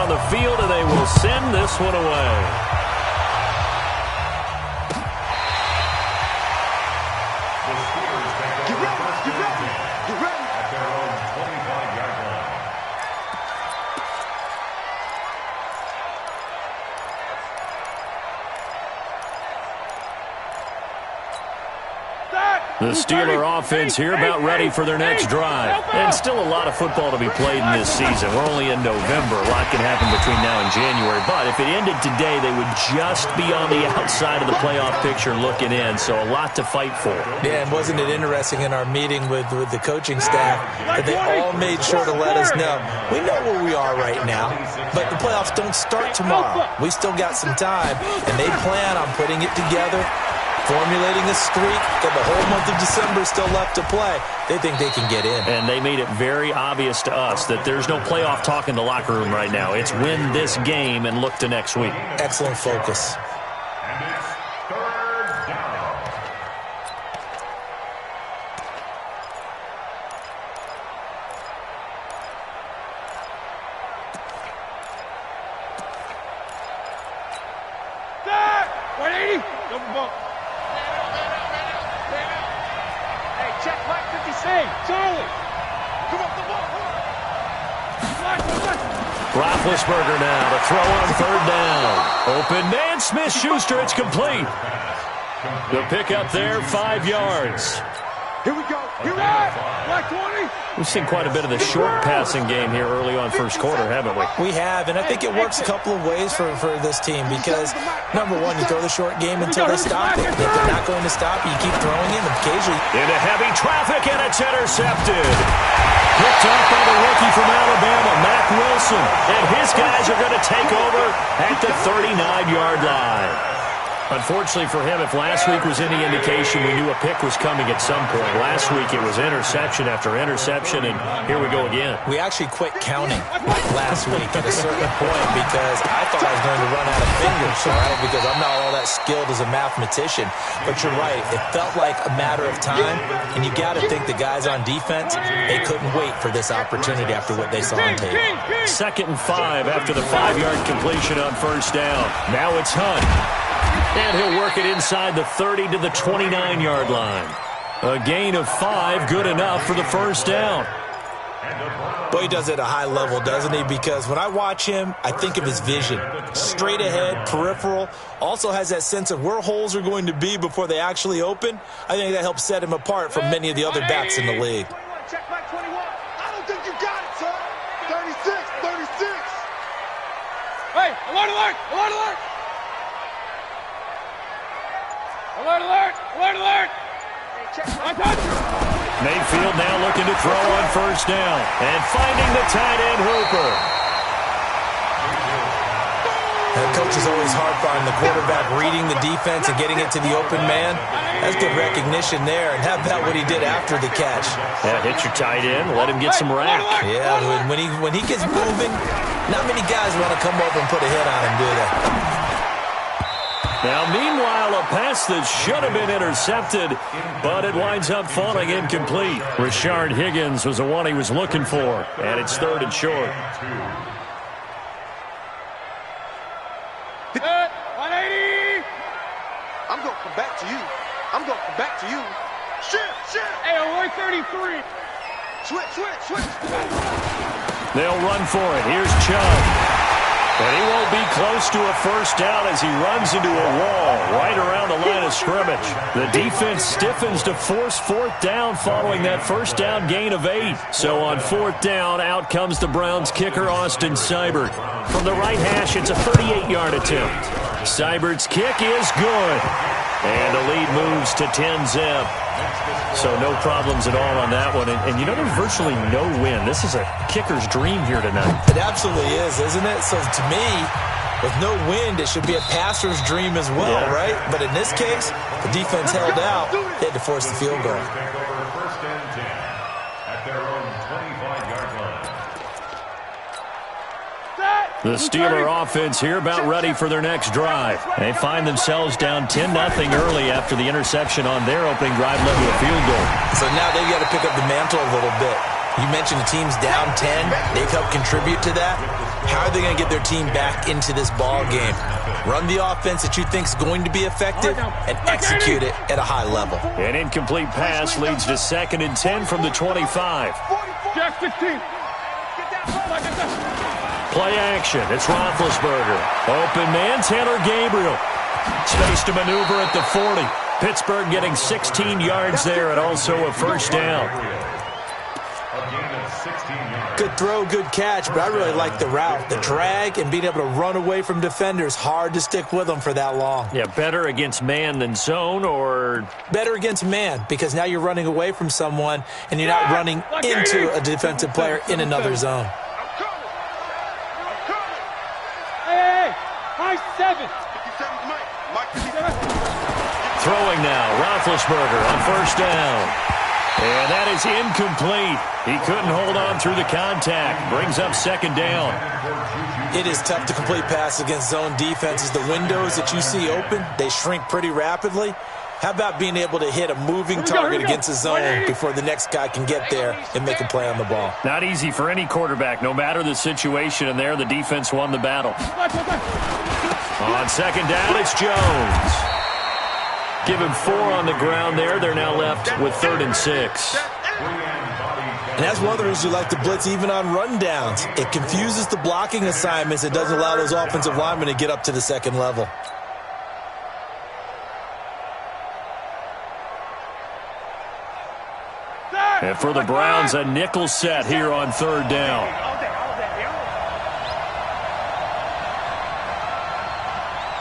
on the field, and they will send this one away. The Steeler offense here about ready for their next drive. And still a lot of football to be played in this season. We're only in November. A lot can happen between now and January. But if it ended today, they would just be on the outside of the playoff picture looking in. So a lot to fight for. Yeah, and wasn't it interesting in our meeting with the coaching staff that they all made sure to let us know, we know where we are right now, but the playoffs don't start tomorrow. We still got some time, and they plan on putting it together, formulating a streak, got the whole month of December still left to play. They think they can get in. And they made it very obvious to us that there's no playoff talk in the locker room right now. It's win this game and look to next week. Excellent focus. And it's third down. Set! 180! Double bump. Check back 56. Charlie. Come up the ball. Roethlisberger now to throw on third down. Open man, Smith-Schuster. It's complete. The pickup there, 5 yards. Here we go. You're right. Black 20. We've seen quite a bit of the short passing game here early on first quarter, haven't we? We have, and I think it works a couple of ways for this team because, number one, you throw the short game until they stop it. If they're not going to stop it, you keep throwing it, and occasionally into heavy traffic, and it's intercepted. Picked up by the rookie from Alabama, Mack Wilson. And his guys are going to take over at the 39-yard line. Unfortunately for him, if last week was any indication, we knew a pick was coming at some point. Last week it was interception after interception, and here we go again. We actually quit counting last week at a certain point because I thought I was going to run out of fingers, all right, because I'm not all that skilled as a mathematician. But you're right, it felt like a matter of time, and you got to think the guys on defense, they couldn't wait for this opportunity after what they saw on tape. 2nd and 5 after the 5-yard completion on first down. Now it's Hunt. And he'll work it inside the 30 to the 29-yard line. A gain of 5, good enough for the first down. Boy, he does it at a high level, doesn't he? Because when I watch him, I think of his vision. Straight ahead, peripheral. Also has that sense of where holes are going to be before they actually open. I think that helps set him apart from many of the other backs in the league. Check back 21. I don't think you got it, son. 36, 36. Hey, alert, alert, alert, alert. Alert, alert, alert, alert. Mayfield now looking to throw on first down. And finding the tight end, Hooper. That coach is always hard on the quarterback reading the defense and getting it to the open man. That's good recognition there. And how about what he did after the catch? Yeah, hit your tight end, let him get some rack. Yeah, when he gets moving, not many guys want to come over and put a hit on him, do they? Now, meanwhile, a pass that should have been intercepted, but it winds up falling incomplete. Rashard Higgins was the one he was looking for, and it's 3rd and short. 180. I'm going to come back to you. I'm going to come back to you. Shift. Hey, 133. Switch. They'll run for it. Here's Chubb. And he won't be close to a first down as he runs into a wall right around the line of scrimmage. The defense stiffens to force 4th down following that first down gain of 8. So on 4th down, out comes the Browns kicker, Austin Seibert. From the right hash, it's a 38-yard attempt. Seibert's kick is good. And the lead moves to 10-zip. So no problems at all on that one. And you know, there's virtually no wind. This is a kicker's dream here tonight. It absolutely is, isn't it? So to me, with no wind, it should be a passer's dream as well, right? But in this case, the defense held out. They had to force the field goal. First and 10 at their own 25-yard line. The Steeler offense here about ready for their next drive. They find themselves down 10-0 early after the interception on their opening drive led to a field goal. So now they've got to pick up the mantle a little bit. You mentioned the team's down 10. They've helped contribute to that. How are they going to get their team back into this ball game? Run the offense that you think is going to be effective and execute it at a high level. An incomplete pass leads to 2nd and 10 from the 25. Jack 16. Play action. It's Roethlisberger. Open man, Taylor Gabriel. Space to maneuver at the 40. Pittsburgh getting 16 yards there and also a first down. Good throw, good catch, but I really like the route. The drag and being able to run away from defenders, hard to stick with them for that long. Yeah, better against man than zone, or? Better against man, because now you're running away from someone and you're not running into a defensive player in another zone. Hey, high 7. Throwing now, Roethlisberger on first down. And that is incomplete. He couldn't hold on through the contact. Brings up 2nd down. It is tough to complete passes against zone defenses. The windows that you see open, they shrink pretty rapidly. How about being able to hit a moving target against a zone before the next guy can get there and make a play on the ball? Not easy for any quarterback, no matter the situation, and there the defense won the battle. On 2nd down, it's Jones. Give him 4 on the ground there. They're now left with 3rd and 6. And that's one of the reasons you like to blitz even on rundowns. It confuses the blocking assignments. It doesn't allow those offensive linemen to get up to the 2nd level. And for the Browns, a nickel set here on 3rd down.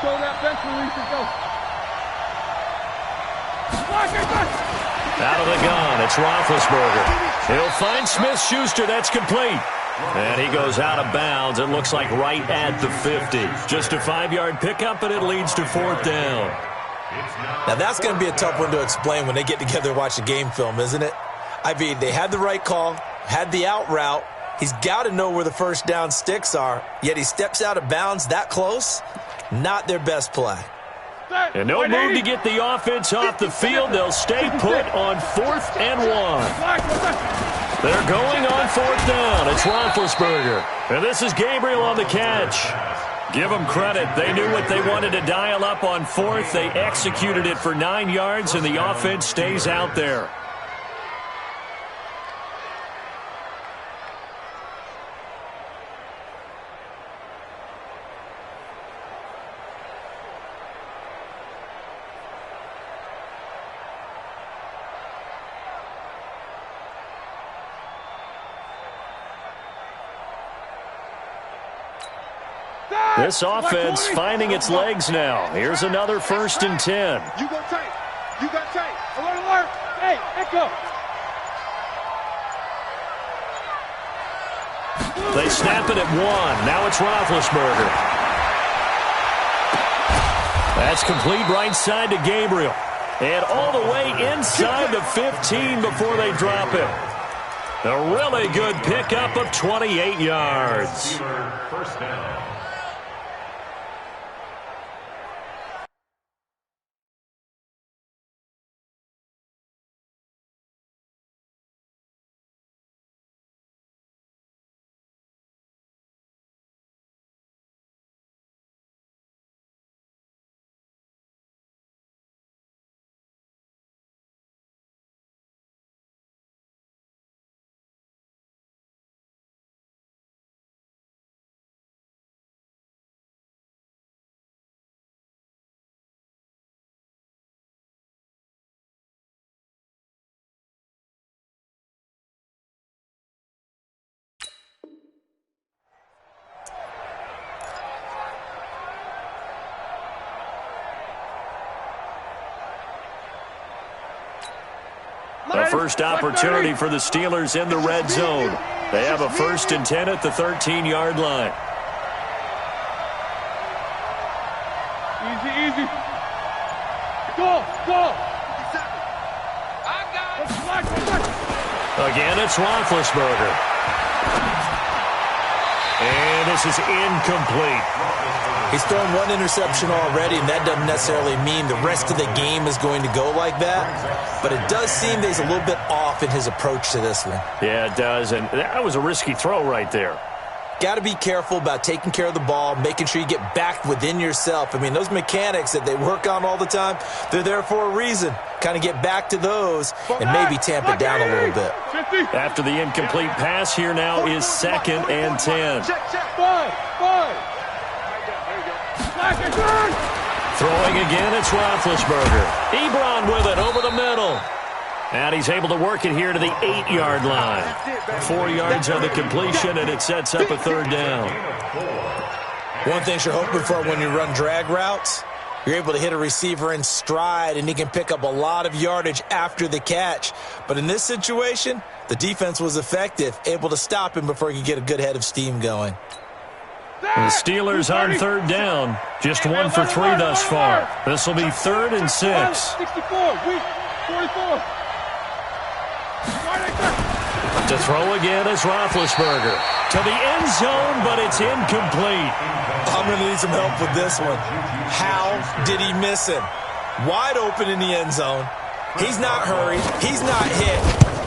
Show that bench release and go. Out of the gun, it's Roethlisberger. He'll find Smith-Schuster. That's complete. And he goes out of bounds. It looks like right at the 50. Just a 5-yard pickup, and it leads to 4th down. Now, that's going to be a tough one to explain when they get together and watch the game film, isn't it? I mean, they had the right call, had the out route. He's got to know where the first down sticks are, yet he steps out of bounds that close. Not their best play. And no move to get the offense off the field. They'll stay put on 4th and 1. They're going on 4th down. It's Roethlisberger. And this is Gabriel on the catch. Give them credit. They knew what they wanted to dial up on 4th. They executed it for 9 yards, and the offense stays out there. This offense finding its legs now. Here's another 1st and 10. You go tight. You got tight. Alert, alert. Hey, echo. They snap it at 1. Now it's Roethlisberger. That's complete right side to Gabriel. And all the way inside the 15 before they drop it. A really good pickup of 28 yards. First down. A first opportunity for the Steelers in the red zone. They have a 1st and 10 at the 13-yard line. Easy, easy. Go, go. Again, it's Roethlisberger. And this is incomplete. He's thrown 1 interception already, and that doesn't necessarily mean the rest of the game is going to go like that. But it does seem that he's a little bit off in his approach to this one. Yeah, it does. And that was a risky throw right there. Got to be careful about taking care of the ball, making sure you get back within yourself. I mean, those mechanics that they work on all the time, they're there for a reason. Kind of get back to those and maybe tamp it down a little bit. After the incomplete pass, here now is 2nd and 10. Throwing again, it's Roethlisberger. Ebron with it over the middle. And he's able to work it here to the 8-yard line. 4 yards on the completion, and it sets up a 3rd down. One thing you're hoping for when you run drag routes, you're able to hit a receiver in stride, and he can pick up a lot of yardage after the catch. But in this situation, the defense was effective, able to stop him before he could get a good head of steam going. The Steelers on 3rd down. Just 1 for 3 thus far. This will be 3rd and 6. 64, weak, 44. To throw again is Roethlisberger. To the end zone, but it's incomplete. I'm going to need some help with this one. How did he miss him? Wide open in the end zone. He's not hurried. He's not hit.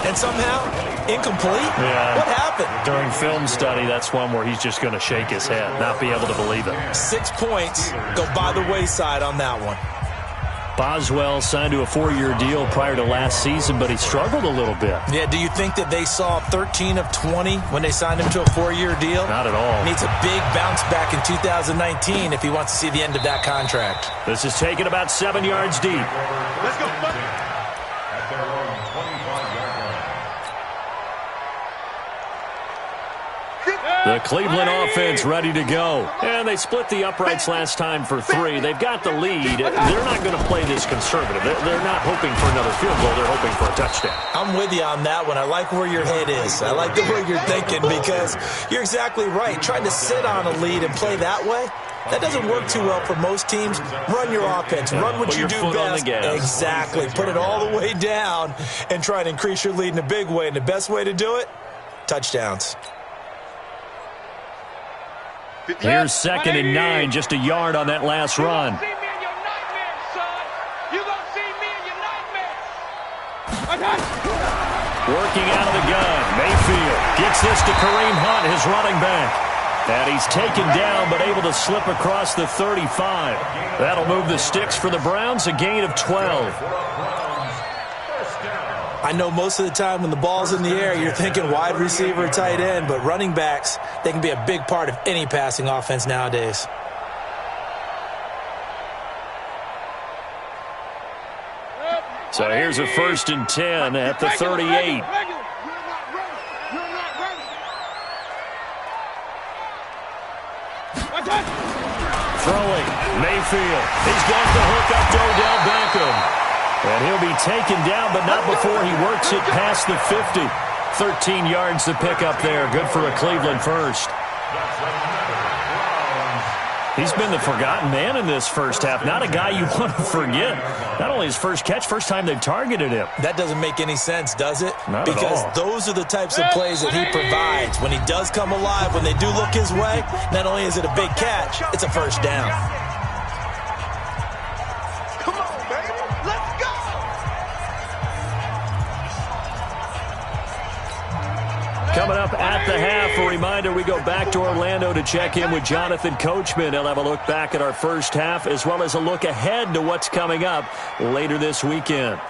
And somehow, incomplete? Yeah. What happened? During film study, that's one where he's just going to shake his head, not be able to believe it. 6 points go by the wayside on that one. Boswell signed to a 4-year deal prior to last season, but he struggled a little bit. Yeah, do you think that they saw 13 of 20 when they signed him to a 4-year deal? Not at all. Needs a big bounce back in 2019 if he wants to see the end of that contract. This is taken about 7 yards deep. Let's go, buddy. At their own 25-yard line. The Cleveland offense ready to go. And they split the uprights last time for 3. They've got the lead. They're not going to play this conservative. They're not hoping for another field goal. They're hoping for a touchdown. I'm with you on that one. I like where your head is. I like the way you're thinking because you're exactly right. Trying to sit on a lead and play that way, that doesn't work too well for most teams. Run your offense. Run what you do best. Exactly. Put it all the way down and try and increase your lead in a big way. And the best way to do it, touchdowns. Here's 2nd and 9, just a yard on that last run. Working out of the gun, Mayfield gets this to Kareem Hunt, his running back. And he's taken down, but able to slip across the 35. That'll move the sticks for the Browns, a gain of 12. I know most of the time when the ball's in the air, you're thinking wide receiver, tight end, but running backs, they can be a big part of any passing offense nowadays. So here's a 1st and 10 at the 38. Throwing, Mayfield. He's got the hook up to Odell Beckham. And he'll be taken down, but not before he works it past the 50. 13 yards to pick up there. Good for a Cleveland first. He's been the forgotten man in this first half. Not a guy you want to forget. Not only his first catch, first time they've targeted him. That doesn't make any sense, does it? Not at all. Because those are the types of plays that he provides. When he does come alive, when they do look his way, not only is it a big catch, it's a first down. Coming up at the half, a reminder, we go back to Orlando to check in with Jonathan Coachman. He'll have a look back at our first half as well as a look ahead to what's coming up later this weekend.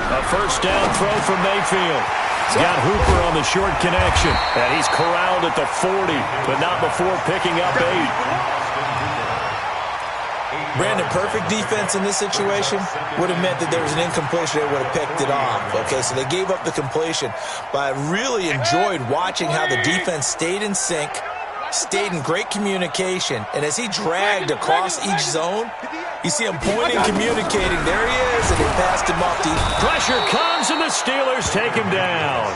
A first down throw from Mayfield. He's got Hooper on the short connection. And he's corralled at the 40, but not before picking up 8. Brandon, perfect defense in this situation would have meant that there was an incompletion. They would have picked it off. Okay, so they gave up the completion. But I really enjoyed watching how the defense stayed in sync, stayed in great communication. And as he dragged across each zone, you see him pointing, communicating. There he is, and he passed him off deep. Pressure comes, and the Steelers take him down.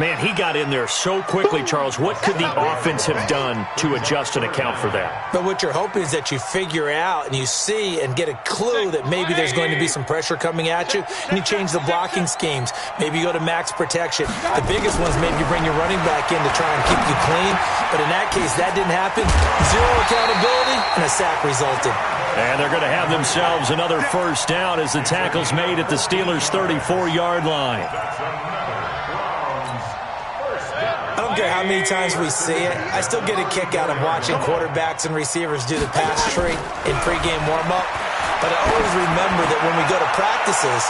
Man, he got in there so quickly, Charles. What could the offense have done to adjust and account for that? But what you're hoping is that you figure out and you see and get a clue that maybe there's going to be some pressure coming at you, and you change the blocking schemes. Maybe you go to max protection. The biggest one is maybe you bring your running back in to try and keep you clean. But in that case, that didn't happen. Zero accountability, and a sack resulted. And they're going to have themselves another first down as the tackle's made at the Steelers' 34-yard line. I don't care how many times we see it. I still get a kick out of watching quarterbacks and receivers do the pass tree in pregame warm-up. But I always remember that when we go to practices,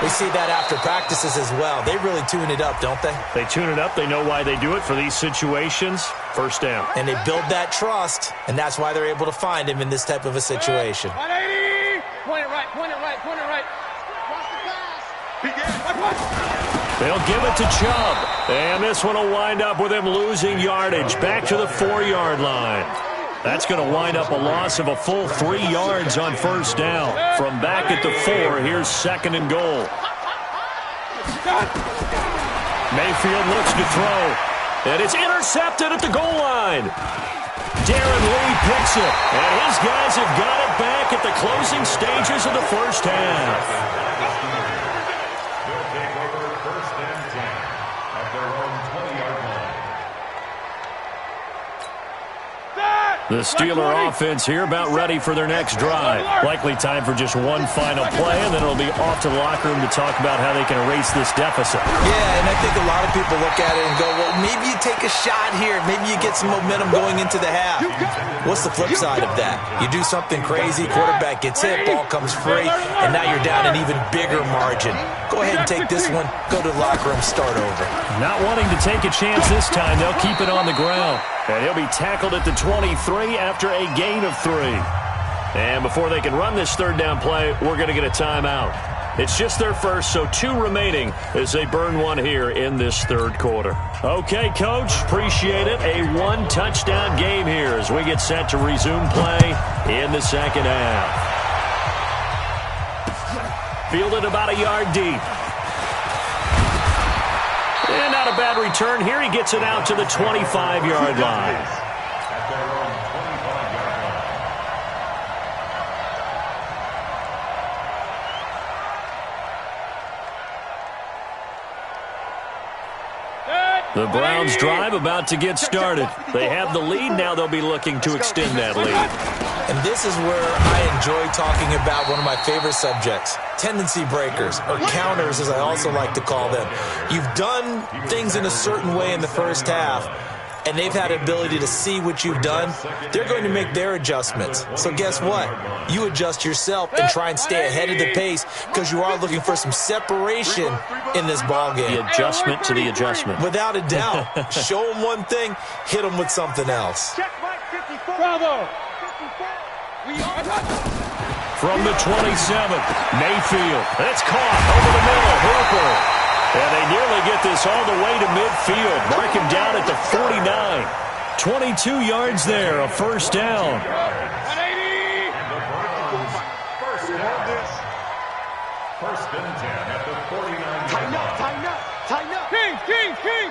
we see that after practices as well. They really tune it up, don't they? They tune it up. They know why they do it for these situations. First down. And they build that trust, and that's why they're able to find him in this type of a situation. 180! Point it right, point it right, point it right. They'll give it to Chubb. And this one will wind up with him losing yardage back to the 4-yard line. That's going to wind up a loss of a full 3 yards on first down. From back at the 4, here's 2nd and goal. Mayfield looks to throw. And it's intercepted at the goal line. Darren Lee picks it. And his guys have got it back at the closing stages of the first half. They'll take over 1st and 10 at their own 20-yard line. The Steeler offense here about ready for their next drive. Likely time for just one final play, and then it'll be off to the locker room to talk about how they can erase this deficit. Yeah, and I think a lot of people look at it and go, well, maybe you take a shot here. Maybe you get some momentum going into the half. What's the flip side of that? You do something crazy, quarterback gets hit, ball comes free, and now you're down an even bigger margin. Go ahead and take this one, go to the locker room, start over. Not wanting to take a chance this time, they'll keep it on the ground. And he'll be tackled at the 23 after a gain of 3. And before they can run this 3rd down play, we're going to get a timeout. It's just their first, so 2 remaining as they burn one here in this 3rd quarter. Okay, Coach, appreciate it. A 1-touchdown game here as we get set to resume play in the 2nd half. Fielded about a yard deep. And not a bad return here. He gets it out to the 25-yard line. At their own 25-yard line. The Browns' drive about to get started. They have the lead. Now they'll be looking to extend that lead. And this is where I enjoy talking about one of my favorite subjects, tendency breakers, or counters as I also like to call them. You've done things in a certain way in the first half, and they've had the ability to see what you've done. They're going to make their adjustments. So guess what? You adjust yourself and try and stay ahead of the pace because you are looking for some separation in this ballgame. The adjustment to the adjustment. Without a doubt. Show them one thing, hit them with something else. Bravo! From the 27th, Mayfield. It's caught over the middle. Hooper. And they nearly get this all the way to midfield. Mark him down at the 49. 22 yards there, a first down. 180! First and 10 at the 49-yard Tighten up, line. tighten up, tighten up. King!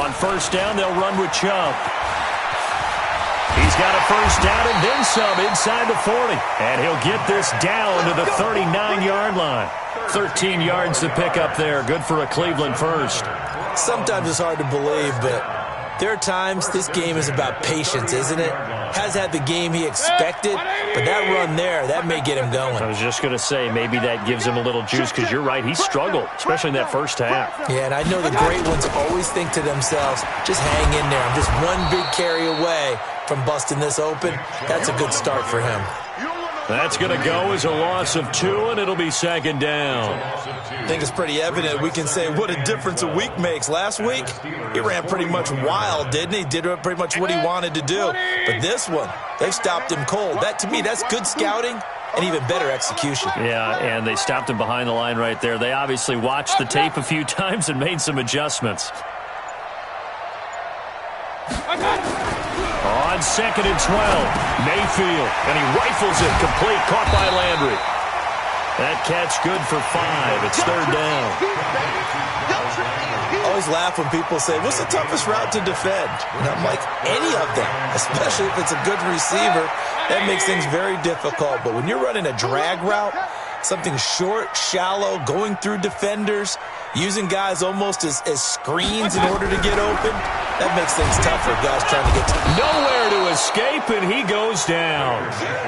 On first down, they'll run with Chubb. He's got a first down and then some inside the 40. And he'll get this down to the 39-yard line. 13 yards to pick up there. Good for a Cleveland first. Sometimes it's hard to believe, but there are times this game is about patience, isn't it? Has had the game he expected, but that run there, that may get him going. I was just going to say, maybe that gives him a little juice because you're right, he struggled, especially in that first half. Yeah, and I know the great ones always think to themselves, just hang in there. I'm just one big carry away from busting this open. That's a good start for him. That's going to go as a loss of 2, and it'll be 2nd down. I think it's pretty evident. We can say what a difference a week makes. Last week, he ran pretty much wild, didn't he? Did pretty much what he wanted to do. But this one, they've stopped him cold. That, to me, that's good scouting and even better execution. Yeah, and they stopped him behind the line right there. They obviously watched the tape a few times and made some adjustments. On 2nd and 12, Mayfield, and he rifles it complete, caught by Landry. That catch good for 5. It's 3rd down. I always laugh when people say, what's the toughest route to defend? And I'm like, any of them, especially if it's a good receiver. That makes things very difficult. But when you're running a drag route, something short, shallow, going through defenders, using guys almost as screens in order to get open, That makes things tough for guys trying to get to. Nowhere to escape, and he goes down.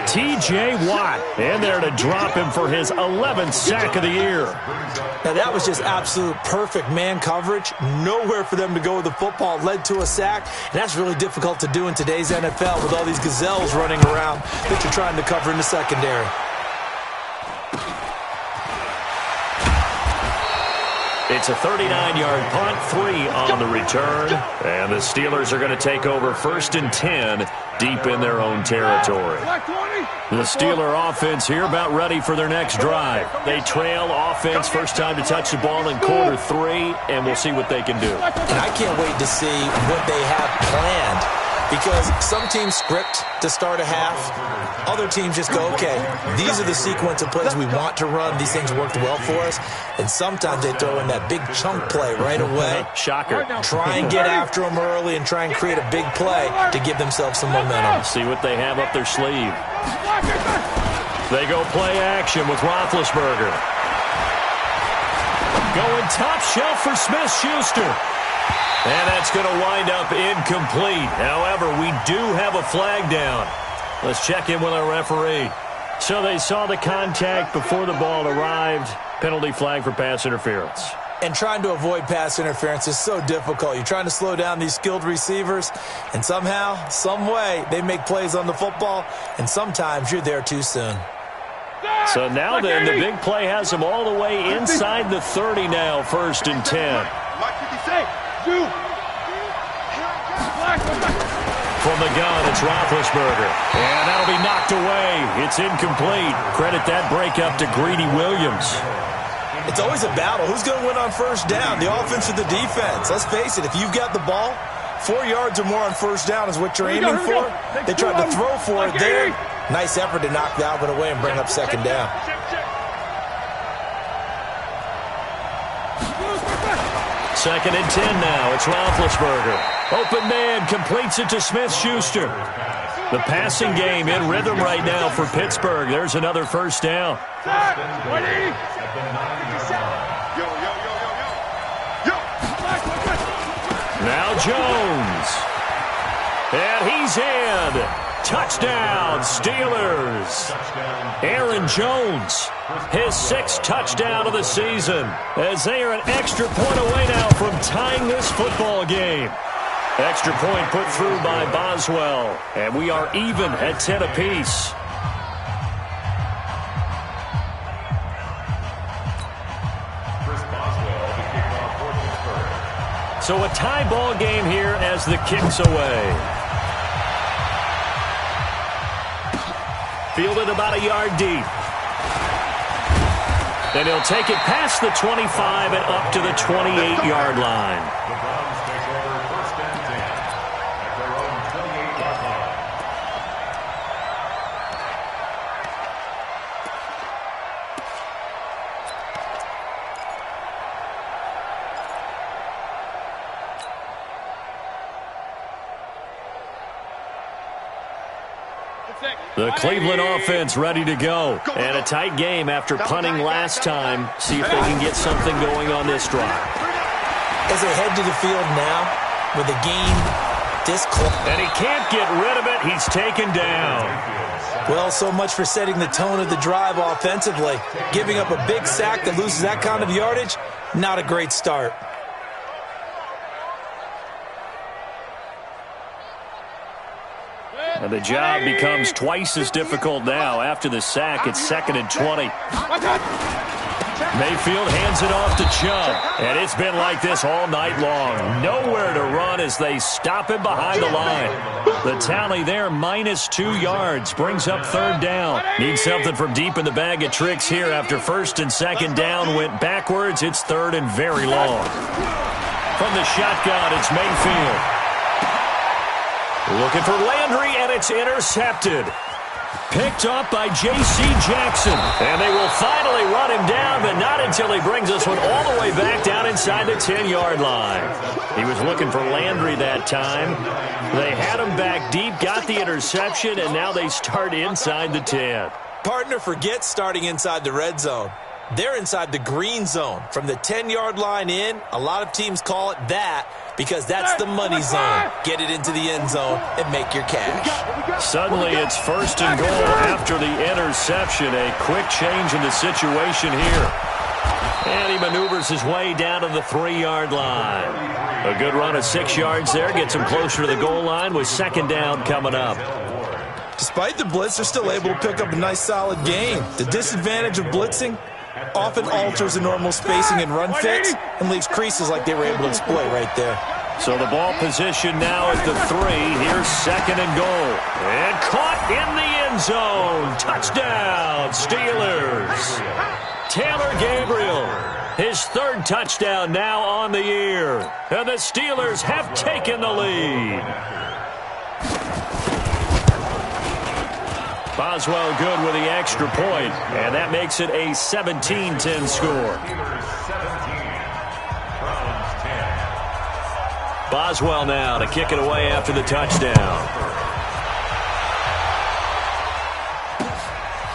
T.J. Watt in there to drop him for his 11th sack of the year. Now, that was just absolute perfect man coverage. Nowhere for them to go with the football. Led to a sack, and that's really difficult to do in today's NFL with all these gazelles running around that you're trying to cover in the secondary. It's a 39-yard punt, 3 on the return, and the Steelers are going to take over 1st and 10 deep in their own territory. The Steeler offense here about ready for their next drive. They trail offense, first time to touch the ball in quarter 3, and we'll see what they can do. And I can't wait to see what they have planned, because some teams script to start a half. Other teams just go, okay, these are the sequence of plays we want to run. These things worked well for us. And sometimes they throw in that big chunk play right away. Shocker. Try and get after them early and try and create a big play to give themselves some momentum. See what they have up their sleeve. They go play action with Roethlisberger. Going top shelf for Smith-Schuster. And that's going to wind up incomplete. However, we do have a flag down. Let's check in with our referee. So they saw the contact before the ball arrived. Penalty flag for pass interference. And trying to avoid pass interference is so difficult. You're trying to slow down these skilled receivers, and somehow, some way, they make plays on the football, and sometimes you're there too soon. So now then, the big play has them all the way inside the 30 now, 1st and 10. From the gun, it's Roethlisberger. And that'll be knocked away. It's incomplete. Credit that breakup to Greedy Williams. It's always a battle. Who's going to win on first down, the offense or the defense? Let's face it, if you've got the ball, 4 yards or more on first down is what you're aiming for. They tried to throw for it there. Nice effort to knock Dalvin away and bring up 2nd down. Second and 10 now. It's Roethlisberger. Open man completes it to Smith-Schuster. The passing game in rhythm right now for Pittsburgh. There's another first down. Now Jones. And he's in. Touchdown, Steelers. Aaron Jones, his 6th touchdown of the season, as they are an extra point away now from tying this football game. Extra point put through by Boswell, and we are even at 10 apiece. So a tie ball game here as the kick's away. Fielded about a yard deep. And he'll take it past the 25 and up to the 28-yard line. The Browns take over 1st and 10 at their own 28-yard line. The Cleveland offense ready to go. And a tight game after punting last time. See if they can get something going on this drive. As they head to the field now with a game this close. And he can't get rid of it. He's taken down. Well, so much for setting the tone of the drive offensively. Giving up a big sack that loses that kind of yardage, not a great start. And the job becomes twice as difficult now. After the sack, it's 2nd and 20. Mayfield hands it off to Chubb. And it's been like this all night long. Nowhere to run as they stop him behind the line. The tally there, -2 yards. Brings up 3rd down. Needs something from deep in the bag of tricks here after 1st and 2nd down. Went backwards. It's 3rd and very long. From the shotgun, it's Mayfield. Looking for Landry, and it's intercepted. Picked up by J.C. Jackson. And they will finally run him down, but not until he brings this one all the way back down inside the 10-yard line. He was looking for Landry that time. They had him back deep, got the interception, and now they start inside the 10. Partner forgets starting inside the red zone. They're inside the green zone. From the 10-yard line in, a lot of teams call it that because that's the money zone. Get it into the end zone and make your cash. Suddenly it's first and goal after the interception. A quick change in the situation here. And he maneuvers his way down to the 3-yard line. A good run of 6 yards there. Gets him closer to the goal line with second down coming up. Despite the blitz, they're still able to pick up a nice solid gain. The disadvantage of blitzing often alters the normal spacing and run fits and leaves creases like they were able to exploit right there. So the ball position now at the 3. Here's second and goal. And caught in the end zone. Touchdown, Steelers. Taylor Gabriel, his 3rd touchdown now on the year. And the Steelers have taken the lead. Boswell good with the extra point, and that makes it a 17-10 score. Boswell now to kick it away after the touchdown.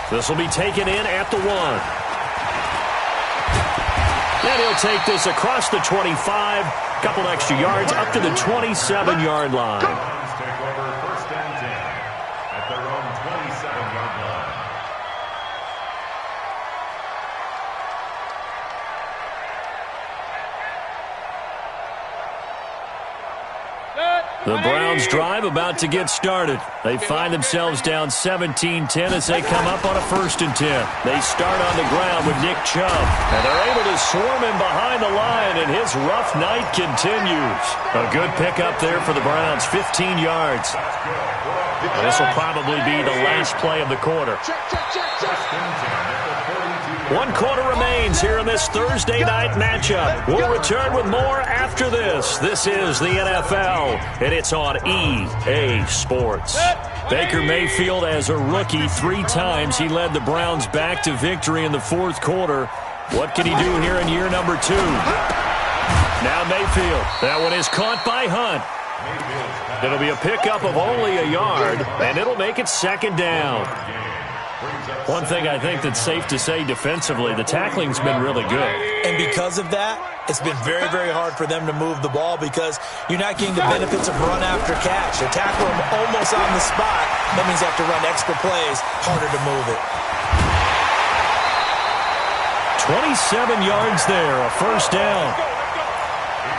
This will be taken in at the 1. Then he'll take this across the 25, couple extra yards up to the 27-yard line. The Browns drive about to get started. They find themselves down 17-10 as they come up on a 1st and 10. They start on the ground with Nick Chubb, and they're able to swarm him behind the line, and his rough night continues. A good pickup there for the Browns, 15 yards. And this will probably be the last play of the quarter. 1 quarter remains here in this Thursday night matchup. We'll return with more after this. This is the NFL, and it's on EA Sports. Baker Mayfield, as a rookie, 3 times he led the Browns back to victory in the 4th quarter. What can he do here in year number 2? Now Mayfield. That one is caught by Hunt. It'll be a pickup of only a yard, and it'll make it second down. One thing I think that's safe to say defensively, the tackling's been really good. And because of that, it's been very, very hard for them to move the ball because you're not getting the benefits of run after catch. They tackle them almost on the spot. That means they have to run extra plays, harder to move it. 27 yards there, a first down.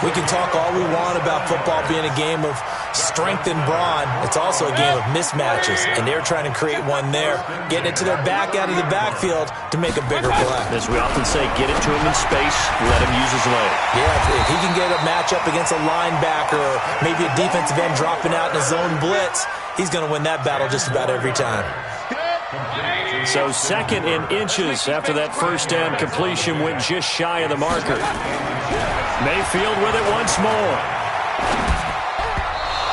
We can talk all we want about football being a game of strength and brawn. It's also a game of mismatches, and they're trying to create one there, getting it to their back out of the backfield to make a bigger play. As we often say, get it to him in space, let him use his leg. Yeah, if he can get a matchup against a linebacker or maybe a defensive end dropping out in a zone blitz, he's going to win that battle just about every time. So 2nd and inches after that first down completion went just shy of the marker. Mayfield with it once more.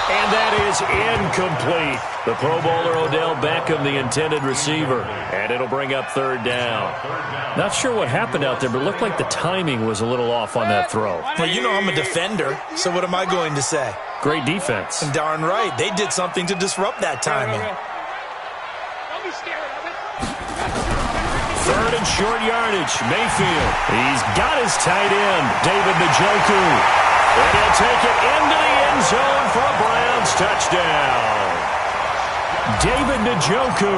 And that is incomplete. The Pro Bowler Odell Beckham, the intended receiver. And it'll bring up 3rd down. Not sure what happened out there, but it looked like the timing was a little off on that throw. Well, you know I'm a defender, so what am I going to say? Great defense. And darn right. They did something to disrupt that timing. 3rd and short yardage. Mayfield. He's got his tight end, David Njoku. And he'll take it into the end zone for a Browns touchdown. David Njoku,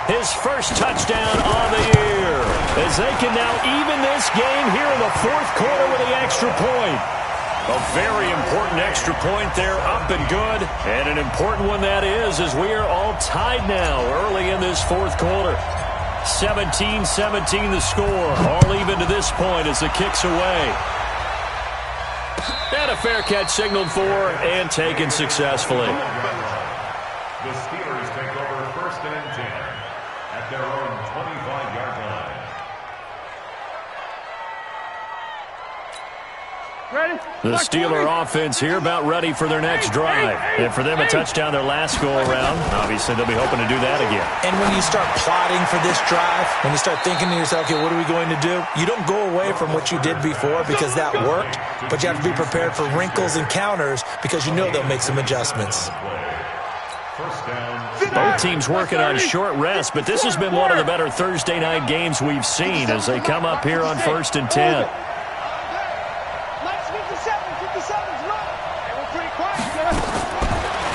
his first touchdown on the year, as they can now even this game here in the 4th quarter with the extra point. A very important extra point there, up and good. And an important one that is, as we are all tied now early in this 4th quarter. 17-17 the score. All even to this point as the kick's away. And a fair catch signaled for and taken successfully. The Steelers take over 1st and 10 at their own 25-yard line. The Steeler offense here about ready for their next drive. And for them, a touchdown their last go-around. Obviously, they'll be hoping to do that again. And when you start plotting for this drive, when you start thinking to yourself, okay, what are we going to do? You don't go away from what you did before because that worked, but you have to be prepared for wrinkles and counters because you know they'll make some adjustments. First down. Both teams working on short rest, but this has been one of the better Thursday night games we've seen as they come up here on 1st and 10.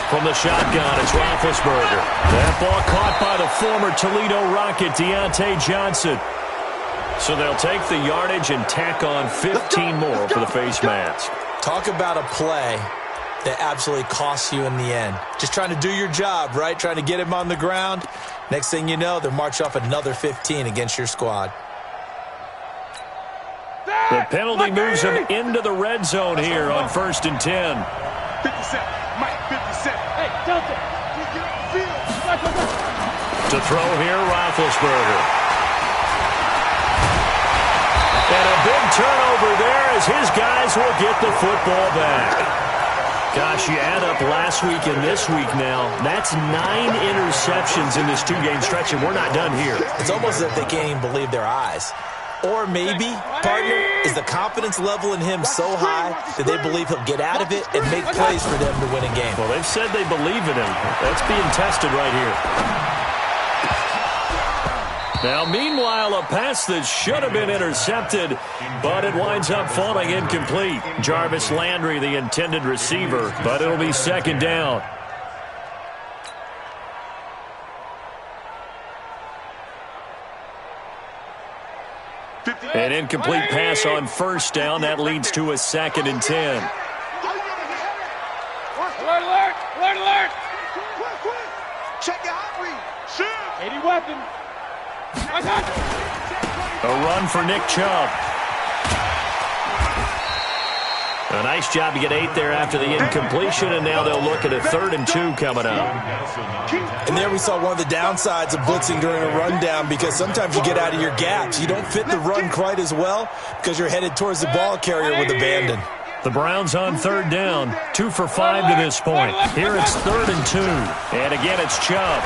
From the shotgun, it's Roethlisberger. That ball caught by the former Toledo Rocket, Deontay Johnson. So they'll take the yardage and tack on 15 more for the face mask. Talk about a play that absolutely costs you in the end. Just trying to do your job, right? Trying to get him on the ground. Next thing you know, they'll march off another 15 against your squad. The penalty moves him into the red zone here on 1st and 10. 57, Mike, 57. Hey, Delta, we get on the field. To throw here, Roethlisberger. And a big turnover there as his guys will get the football back. Gosh, you add up last week and this week now, that's 9 interceptions in this 2-game stretch, and we're not done here. It's almost as if they can't even believe their eyes. Or maybe, partner, is the confidence level in him so high that they believe he'll get out of it and make plays for them to win a game. Well, they've said they believe in him. That's being tested right here. Now, meanwhile, a pass that should have been intercepted, but it winds up falling incomplete. Jarvis Landry, the intended receiver, but it'll be 2nd down. An incomplete pass on 1st down. That leads to a 2nd and 10. Alert, alert, alert, alert. Check your hot read. 80 weapon. A run for Nick Chubb. A nice job to get 8 there after the incompletion, and now they'll look at a 3rd and 2 coming up. And there we saw one of the downsides of blitzing during a rundown, because sometimes you get out of your gaps. You don't fit the run quite as well because you're headed towards the ball carrier with abandon. The Browns on 3rd down, 2 for 5 to this point. Here it's 3rd and 2, and again it's Chubb.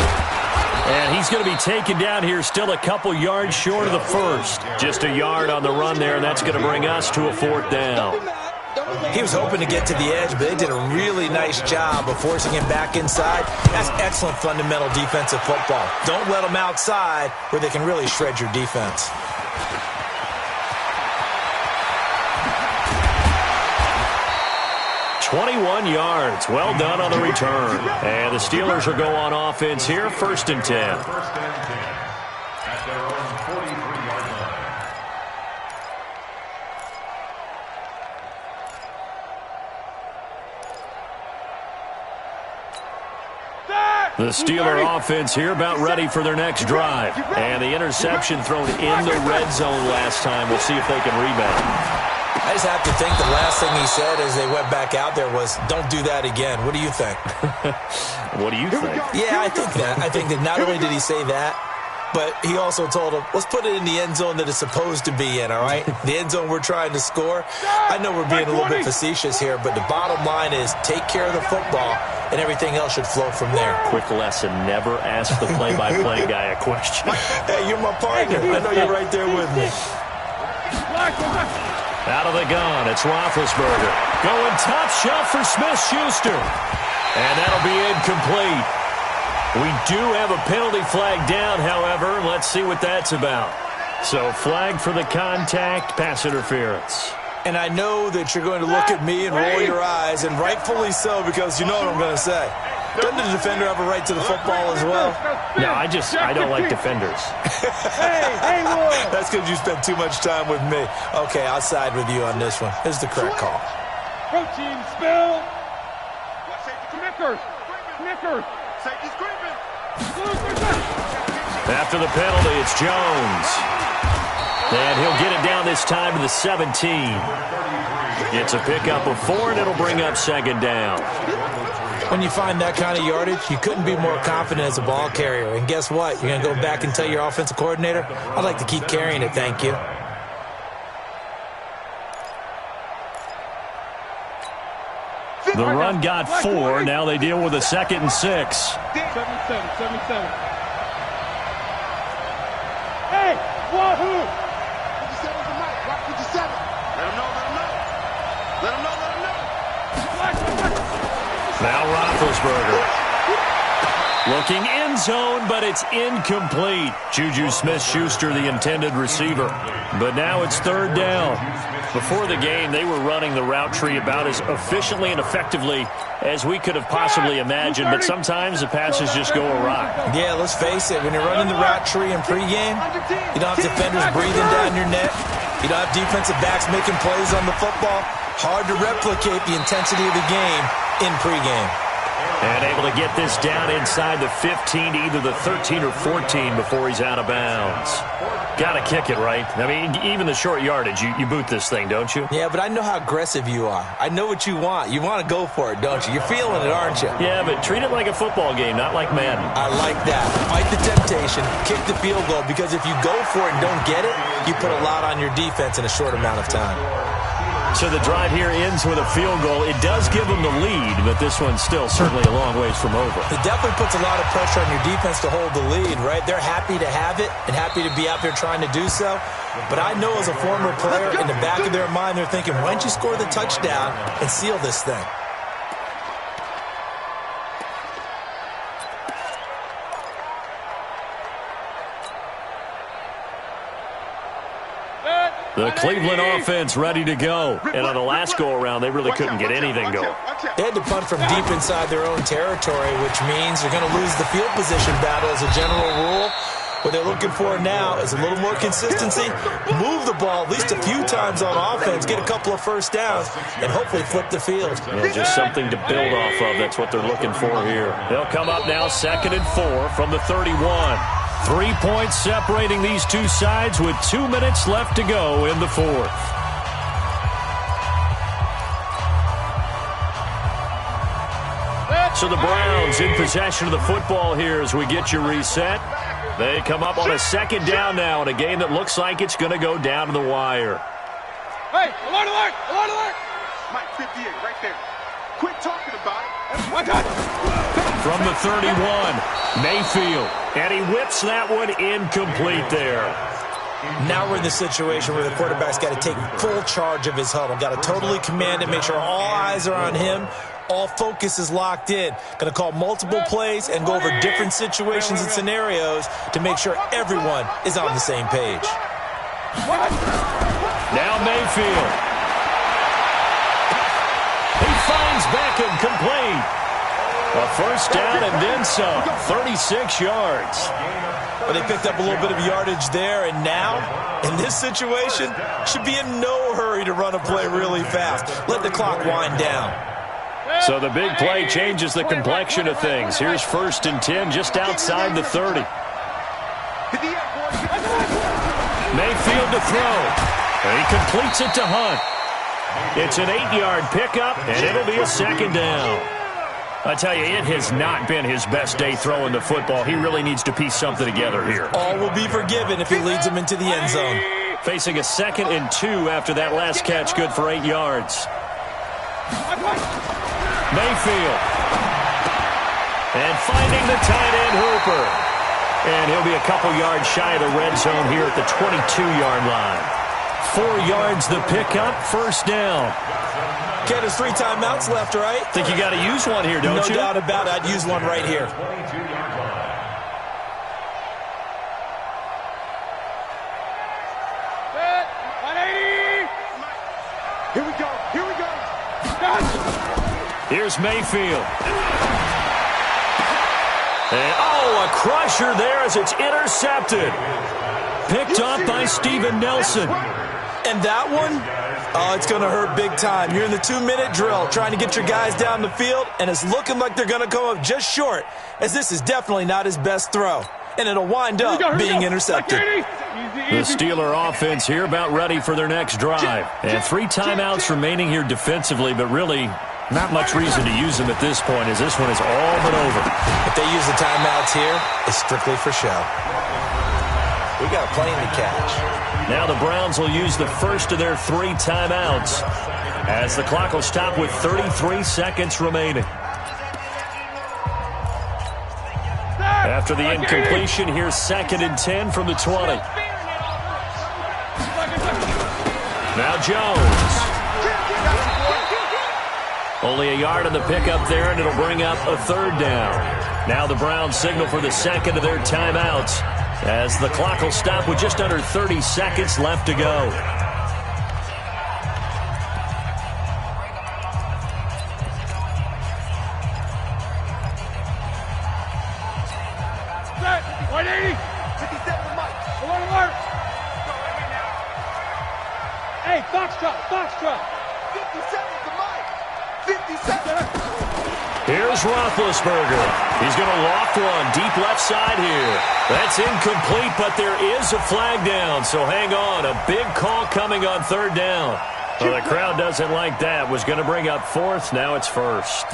And he's going to be taken down here, still a couple yards short of the first. Just a yard on the run there, and that's going to bring us to a 4th down. He was hoping to get to the edge, but they did a really nice job of forcing him back inside. That's excellent fundamental defensive football. Don't let them outside where they can really shred your defense. "21 yards. Well done on the return. And the Steelers will go on offense here, 1st and 10. First and 10 at their own 43-yard line. The Steeler offense here about ready for their next drive. And the interception thrown in the red zone last time. We'll see if they can rebound. I just have to think the last thing he said as they went back out there was, don't do that again. What do you think? What do you think? Yeah, I think that. I think that not only did he say that, but he also told him, let's put it in the end zone that it's supposed to be in, all right? The end zone we're trying to score. I know we're being a little bit facetious here, but the bottom line is take care of the football, and everything else should flow from there. Quick lesson, never ask the play-by-play guy a question. Hey, you're my partner. I know you're right there with me. Out of the gun, it's Roethlisberger. Going top shelf for Smith-Schuster. And that'll be incomplete. We do have a penalty flag down, however. Let's see what that's about. So flag for the contact, pass interference. And I know that you're going to look at me and roll your eyes, and rightfully so, because you know what I'm going to say. Doesn't the defender have a right to the football as well? No, I don't like defenders. Hey, Will. That's because you spent too much time with me. Okay, I'll side with you on this one. Here's the correct call. Protein spill. Snickers. Snickers. Safety's creeping. After the penalty, it's Jones. And he'll get it down this time to the 17. It's a pickup of 4, and it'll bring up 2nd down. When you find that kind of yardage, you couldn't be more confident as a ball carrier. And guess what? You're going to go back and tell your offensive coordinator, I'd like to keep carrying it, thank you. The run got 4. Now they deal with a 2nd and 6. 77. Hey, wahoo! 57's the mic. Rock 57. Let him know. Now Roethlisberger. Looking end zone, but it's incomplete. Juju Smith-Schuster, the intended receiver. But now it's third down. Before the game, they were running the route tree about as efficiently and effectively as we could have possibly imagined, but sometimes the passes just go awry. Yeah, let's face it. When you're running the route tree in pregame, you don't have defenders breathing down your neck. You don't have defensive backs making plays on the football. Hard to replicate the intensity of the game in pregame. And able to get this down inside the 15 to either the 13 or 14 before he's out of bounds. Got to kick it, right? I mean, even the short yardage, you boot this thing, don't you? Yeah, but I know how aggressive you are. I know what you want. You want to go for it, don't you? You're feeling it, aren't you? Yeah, but treat it like a football game, not like Madden. I like that. Fight the temptation, kick the field goal, because if you go for it and don't get it, you put a lot on your defense in a short amount of time. So the drive here ends with a field goal. It does give them the lead, but this one's still certainly a long ways from over. It definitely puts a lot of pressure on your defense to hold the lead, right? They're happy to have it and happy to be out there trying to do so. But I know as a former player, in the back of their mind, they're thinking, why don't you score the touchdown and seal this thing? The Cleveland offense ready to go. And on the last go-around, they really couldn't get anything going. They had to punt from deep inside their own territory, which means they're going to lose the field position battle as a general rule. What they're looking for now is a little more consistency, move the ball at least a few times on offense, get a couple of first downs, and hopefully flip the field. Well, just something to build off of. That's what they're looking for here. They'll come up now 2nd and 4 from the 31. 3 points separating these two sides with 2 minutes left to go in the fourth. So the Browns in possession of the football here as we get you reset. They come up on a 2nd down now in a game that looks like it's going to go down to the wire. Hey, alert, alert, alert, alert. Mike 58 right there. Quit talking about it. I got it. From the 31, Mayfield. And he whips that one incomplete there. Now we're in the situation where the quarterback's got to take full charge of his huddle. Got to totally command it, make sure all eyes are on him. All focus is locked in. Going to call multiple plays and go over different situations and scenarios to make sure everyone is on the same page. Now Mayfield. He finds Beckham complete. A first down and then some. 36 yards. But they picked up a little bit of yardage there, and now, in this situation, should be in no hurry to run a play really fast. Let the clock wind down. So the big play changes the complexion of things. Here's 1st and 10 just outside the 30. Mayfield to throw. And he completes it to Hunt. It's an 8-yard pickup, and it'll be a 2nd down. I tell you, it has not been his best day throwing the football. He really needs to piece something together here. All will be forgiven if he leads him into the end zone. Facing a 2nd and 2 after that last catch, good for 8 yards. Mayfield. And finding the tight end Hooper. And he'll be a couple yards shy of the red zone here at the 22-yard line. 4 yards the pickup, 1st down. Okay, there's 3 timeouts left, right? Think you got to use one here, don't you? No doubt about it. I'd use one right here. Here we go. Here we go. Here's Mayfield. And, a crusher there as it's intercepted. Picked up by Steven Nelson. And that one, it's going to hurt big time. You're in the 2-minute drill trying to get your guys down the field, and it's looking like they're going to come up just short, as this is definitely not his best throw. And it'll wind up being intercepted. The Steeler offense here about ready for their next drive. And 3 timeouts remaining here defensively, but really not much reason to use them at this point, as this one is all but over. If they use the timeouts here, it's strictly for show. We got a plane to catch. Now the Browns will use the first of their 3 timeouts as the clock will stop with 33 seconds remaining. After the incompletion, here's 2nd and 10 from the 20. Now Jones. Only a yard on the pickup there, and it'll bring up a third down. Now the Browns signal for the second of their timeouts, as the clock will stop with just under 30 seconds left to go. Hey, Foxtrot. 50 seconds to Mike. 50 seconds. Here's Roethlisberger. He's going to loft one deep left side here. That's incomplete, but there is a flag down, so hang on. A big call coming on third down. Well, the crowd doesn't like that. Was going to bring up fourth. Now it's first.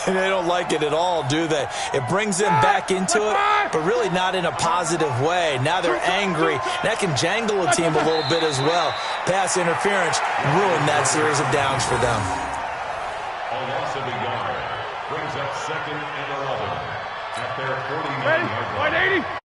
They don't like it at all, do they? It brings them back into it, but really not in a positive way. Now they're angry. That can jangle a team a little bit as well. Pass interference ruined that series of downs for them. A loss of a yard brings up second and 11 at their 49-yard line.